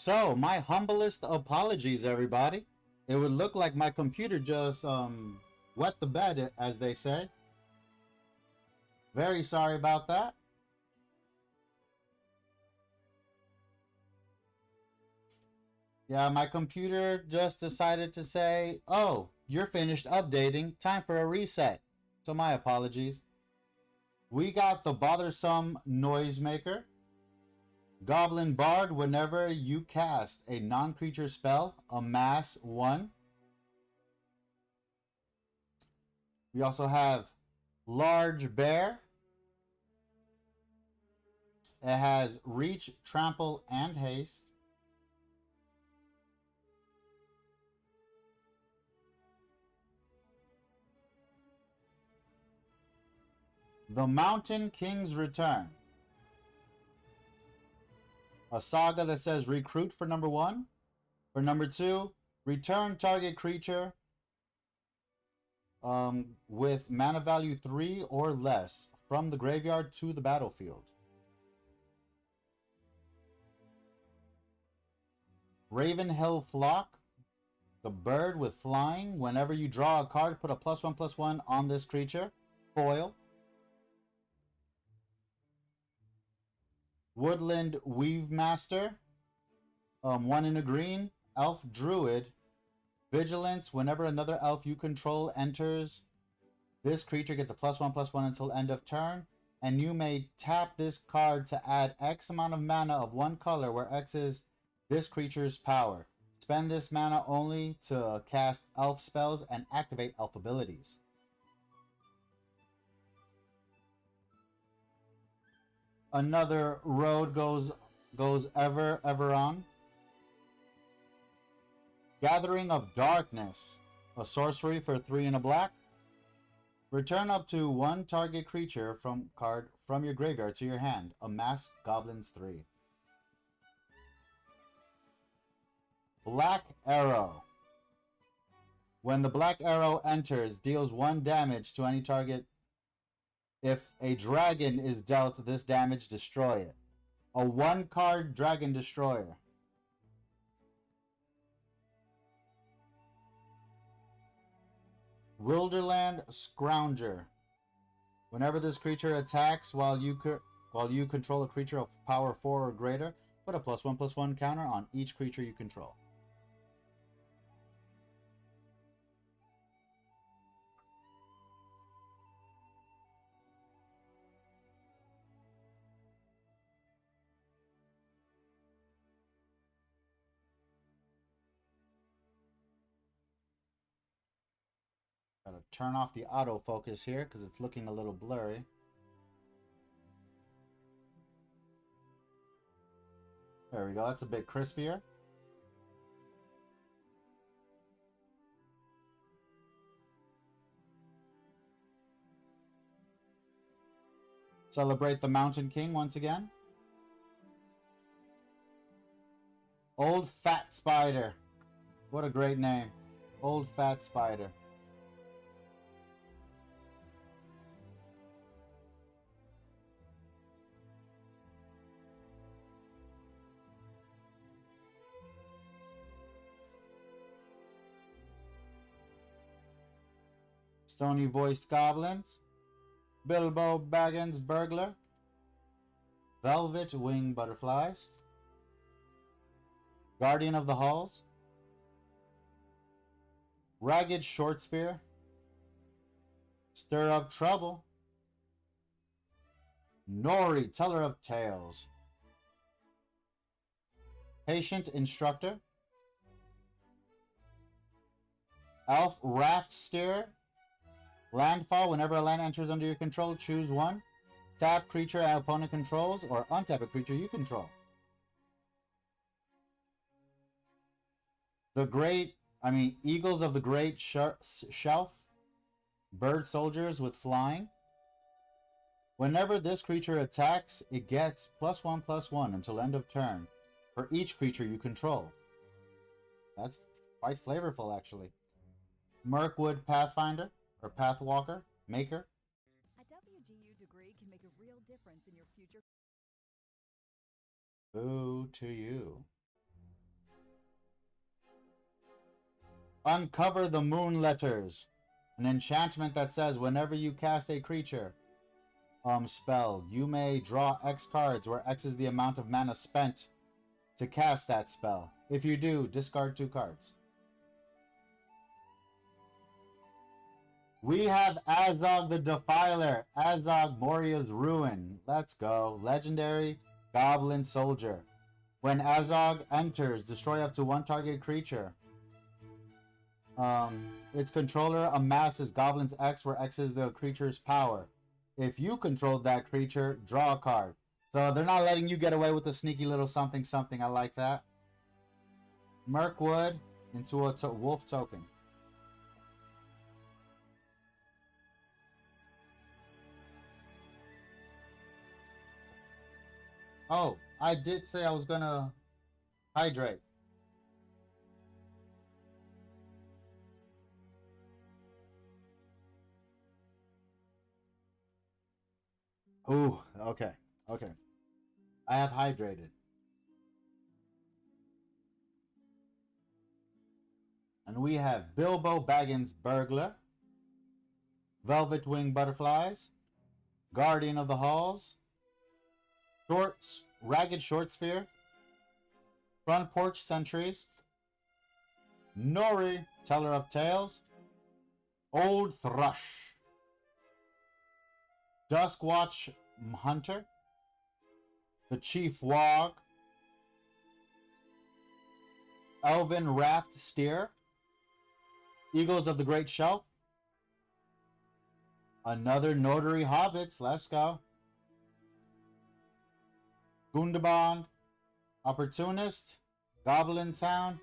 So, my humblest apologies, everybody. It would look like my computer just wet the bed, as they say. Very sorry about that. Yeah, my computer just decided to say, oh, you're finished updating. Time for a reset. So my apologies. We got the bothersome noisemaker. Goblin Bard, whenever you cast a non-creature spell, amass 1. We also have Large Bear. It has Reach, Trample, and Haste. The Mountain King's Return. A saga that says recruit for number 1. For number 2, return target creature with mana value 3 or less from the graveyard to the battlefield. Ravenhill Flock. The bird with flying. Whenever you draw a card, put a +1/+1 on this creature. Foil. Woodland Weave Master. 1 in a green. Elf Druid. Vigilance. Whenever another elf you control enters, this creature gets a +1/+1 until end of turn. And you may tap this card to add X amount of mana of one color, where X is this creature's power. Spend this mana only to cast elf spells and activate elf abilities. Another road goes ever on. Gathering of Darkness. A sorcery for 3 and a black. Return up to 1 target creature from your graveyard to your hand. Amass Goblins 3. Black Arrow. When the Black Arrow enters, deals 1 damage to any target. If a dragon is dealt this damage, destroy it. A 1-card Dragon Destroyer. Wilderland Scrounger. Whenever this creature attacks while you control a creature of power 4 or greater, put a +1/+1 counter on each creature you control. Gotta turn off the autofocus here because it's looking a little blurry. There we go, that's a bit crispier. Celebrate the Mountain King once again. Old Fat Spider. What a great name. Old Fat Spider. Stony Voiced Goblins. Bilbo Baggins Burglar. Velvet Wing Butterflies. Guardian of the Halls. Ragged Short Spear. Stir Up Trouble. Nori, Teller of Tales. Patient Instructor. Elf Raft Steerer. Landfall. Whenever a land enters under your control, choose 1. Tap creature and opponent controls, or untap a creature you control. Eagles of the Great Shelf. Bird Soldiers with flying. Whenever this creature attacks, it gets +1/+1 until end of turn for each creature you control. That's quite flavorful, actually. Mirkwood Pathfinder. Or Pathwalker, Maker. A WGU degree can make a real difference in your future. Boo to you. Uncover the Moon Letters. An enchantment that says whenever you cast a creature spell, you may draw X cards, where X is the amount of mana spent to cast that spell. If you do, discard 2 cards. We have Azog the Defiler, Azog Moria's Ruin. Let's go. Legendary Goblin Soldier. When Azog enters, destroy up to 1 target creature. Its controller amasses Goblin's X, where X is the creature's power. If you control that creature, draw a card. So they're not letting you get away with a sneaky little something something. I like that. Mirkwood into a wolf token. Oh, I did say I was gonna hydrate. Ooh, okay, okay. I have hydrated. And we have Bilbo Baggins Burglar, Velvet Wing Butterflies, Guardian of the Halls, Ragged Short Spear, Front Porch Sentries, Nori, Teller of Tales, Old Thrush, Duskwatch Hunter, the Chief Wog, Elven Raft Steer, Eagles of the Great Shelf, another Notary Hobbits, let's go, Gundabond, Opportunist, Goblin Town,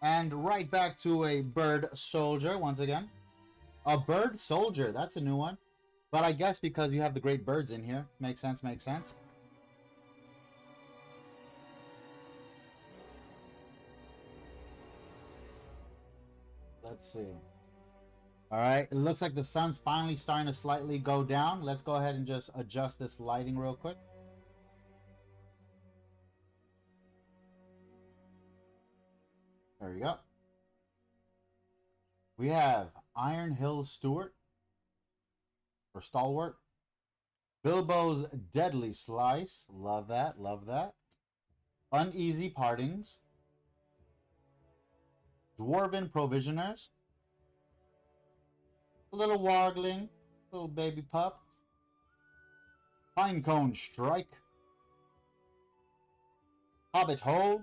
and right back to a Bird Soldier once again. A Bird Soldier, that's a new one. But I guess because you have the great birds in here. Makes sense, makes sense. Let's see. Alright, it looks like the sun's finally starting to slightly go down. Let's go ahead and just adjust this lighting real quick. There we go. We have Iron Hill Stewart. For Stalwart. Bilbo's Deadly Slice. Love that, love that. Uneasy Partings. Dwarven Provisioners. A little Wargling. Little baby pup. Pinecone Strike. Hobbit Hole.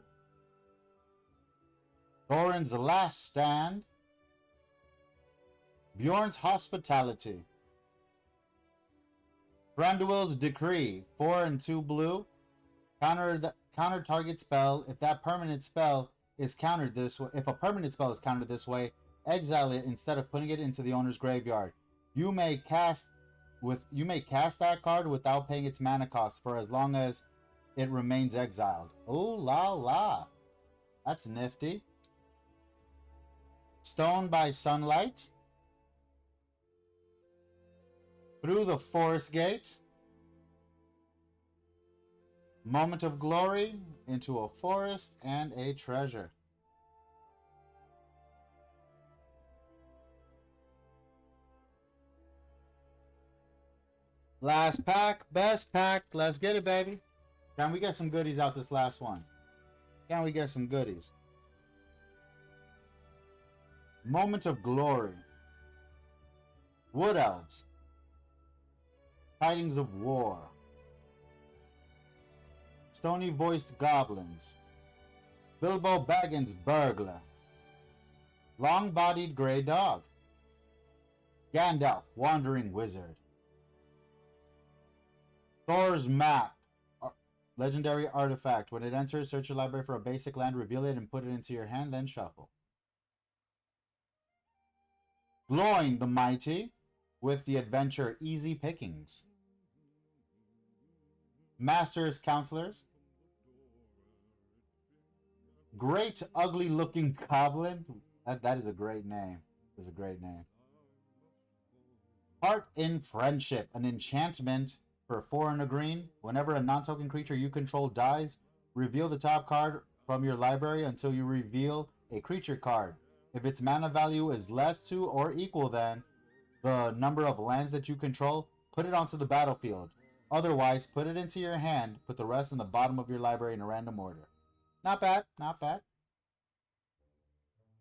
Thorin's Last Stand. Bjorn's Hospitality. Thranduil's Decree, 4 and 2 blue. Counter target spell. If that permanent spell is countered this way, if a permanent spell is countered this way, exile it instead of putting it into the owner's graveyard. You may cast that card without paying its mana cost for as long as it remains exiled. Ooh la la. That's nifty. Stone by Sunlight. Through the Forest Gate. Moment of Glory into a forest and a treasure. Last pack, best pack. Let's get it, baby. Can we get some goodies out this last one? Can we get some goodies? Moment of Glory. Wood Elves. Tidings of War. Stony Voiced Goblins. Bilbo Baggins Burglar. Long-Bodied Grey Dog. Gandalf Wandering Wizard. Thor's Map. Legendary artifact. When it enters, search your library for a basic land, reveal it, and put it into your hand, then shuffle. Gloin the Mighty with the adventure Easy Pickings. Master's Counselors. Great Ugly Looking Goblin. That is a great name. That's a great name. Heart in Friendship. An enchantment for 4 and a green. Whenever a non-token creature you control dies, reveal the top card from your library until you reveal a creature card. If its mana value is less to or equal than the number of lands that you control, put it onto the battlefield. Otherwise, put it into your hand. Put the rest in the bottom of your library in a random order. Not bad, not bad.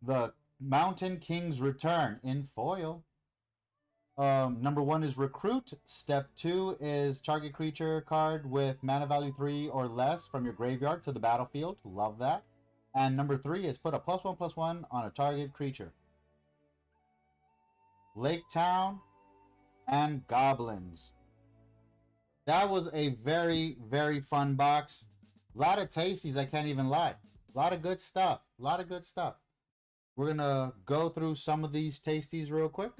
The Mountain King's Return in foil. Number 1 is Recruit. Step 2 is target creature card with mana value 3 or less from your graveyard to the battlefield. Love that. And number 3 is put a +1/+1 on a target creature. Lake Town and Goblins. That was a very, very fun box. A lot of tasties, I can't even lie. A lot of good stuff. A lot of good stuff. We're going to go through some of these tasties real quick.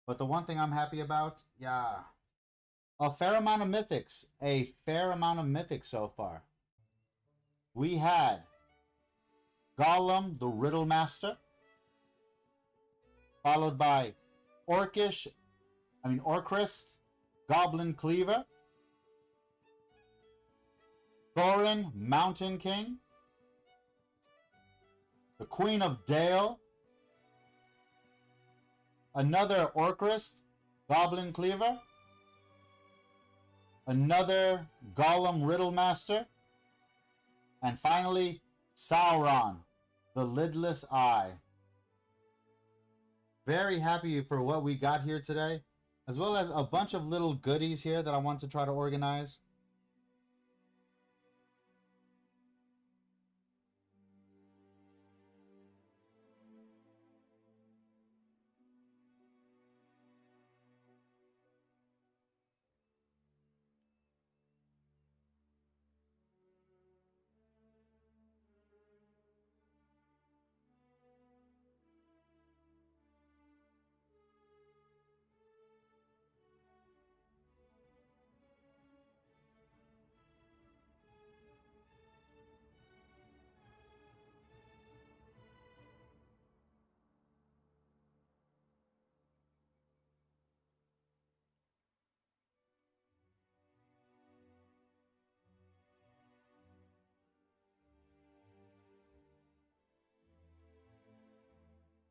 But the one thing I'm happy about, yeah, a fair amount of mythics. A fair amount of mythics so far. We had Gollum, the Riddle Master, followed by Orcrist, Goblin Cleaver, Thorin, Mountain King, the Queen of Dale, another Orcrist, Goblin Cleaver, another Gollum Riddle Master, and finally Sauron, the Lidless Eye. Very happy for what we got here today, as well as a bunch of little goodies here that I want to try to organize.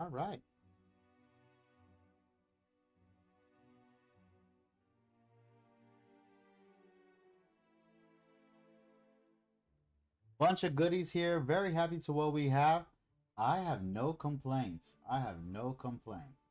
All right. Bunch of goodies here. Very happy to what we have. I have no complaints. I have no complaints.